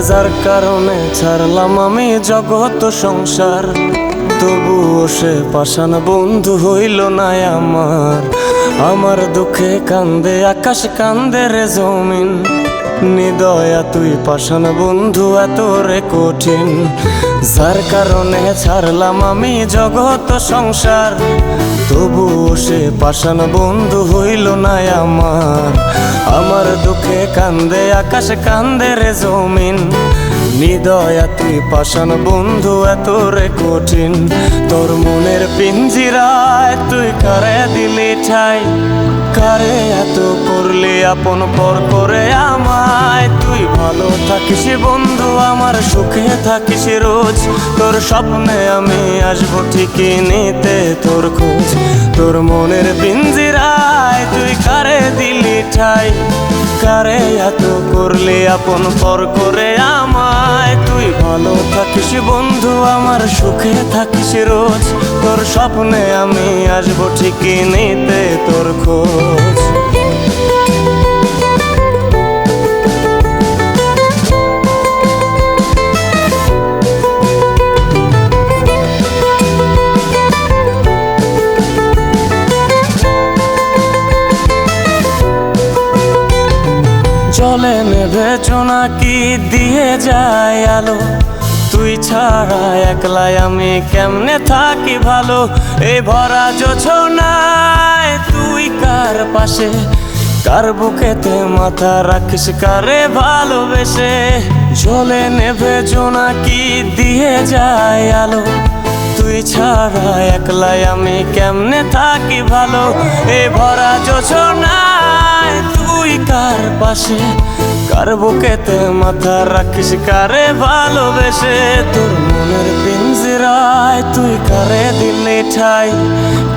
যার কারণে ছাড়লাম আমি জগৎ সংসার, তবুও সে পাষাণ বন্ধু হইল না আমার। আমার দুঃখে কান্দে আকাশ, কান্দে রে জমিন, নিদয়া তুই পাষাণ বন্ধু এত রে কঠিন। যার কারণে ছাড়লাম আমি জগৎ সংসার, তবুও সে পাষাণ বন্ধু হইল না আমার। আমার দুঃখে কান্দে আকাশ, কান্দে রে জমিন, নিদয়া তুই পাষাণ বন্ধু এত রে কঠিন। তোর মনের পিঞ্জিরায় তুই কারে দিলি ঠাই, কারে এত করলি আপন পর করে আমায়। তুই ভালো থাকিস বন্ধু আমার, সুখে থাকিস রোজ, তোর স্বপ্নে আমি আসবো ঠিকই নিতে তোর খোঁজ। তোর মনের পিঞ্জিরায় তুই কারে দিলি ঠাই, কারে এত করলি আপন পর করে আমায়। তুই ভালো থাকিস বন্ধু আমার, সুখে থাকিস রোজ, তোর স্বপ্নে আমি আসবো ঠিকই নিতে তোর খোঁজ। জলে নেভে জোনাকি দিয়ে যায় আলো, তুই ছাড়া একলাই আমি কেমনে থাকি ভালো। এই ভরা জোছনায় তুই কার পাশে, কার বুকেতে মাথা রাখিস কারে ভালোবেসে। জলে নেভে জোনাকি দিয়ে যায় আলো, তুই ছাড়া একলাই আমি কেমনে থাকি ভালো। এই ভরা জোছনায় তুই কার পাশে, কার বুকেতে মাথা রাখিস কারে ভালোবেসে। তোর মনের পিঞ্জিরায় তুই কারে দিলি ঠাই,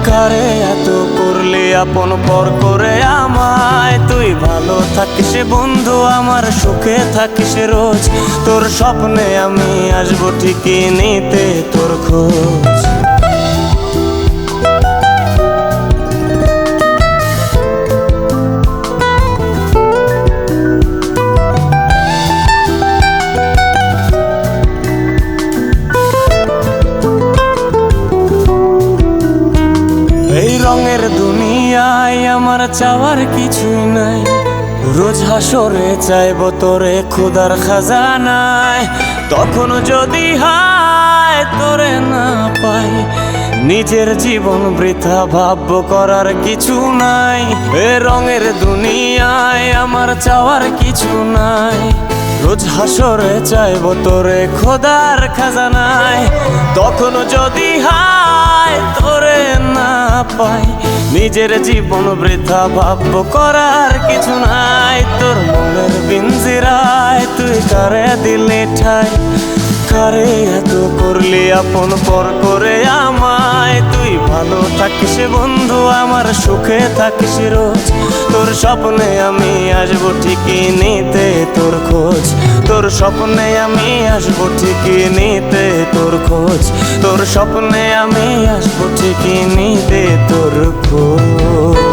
কারে এত করলি আপন পর করে আমায়। তুই ভালো থাকিস বন্ধু আমার, সুখে থাকিস রোজ, তোর স্বপ্নে আমি আসবো ঠিকই নিতে তোর খোঁজ। এই রঙের দুনিয়ায় আমার চাওয়ার কিছুই নাই, রোজ হাসরে চাইব তোরে খোদার খাজানায়। তখন যদি হায় তোরে না পাই, নিজের জীবন বৃথা ভাবব করার কিছু নাই। এ রঙের দুনিয়ায় আমার চাওয়ার কিছু নাই, রোজ হাসরে চাইব তোরে খোদার খাজানায়। তখন যদি হায় তোরে না পাই, নিজের জীবন বৃথা ভাবব করার কিছু নাই। তোর মনের পিঞ্জিরায় তুই কারে দিলি ঠাই, কারে এত করলি আপন পর করে আমায়। তুই ভালো থাকিস বন্ধু আমার, সুখে থাকিস রোজ, তোর স্বপ্নে আমি আসবো ঠিকই নিতে তোর খোঁজ। তোর স্বপ্নে আমি আসবো ঠিকই নিতে তোর খোঁজ, তোর স্বপ্নে আমি আসবো ঠিকই নিতে তোর খোঁজ।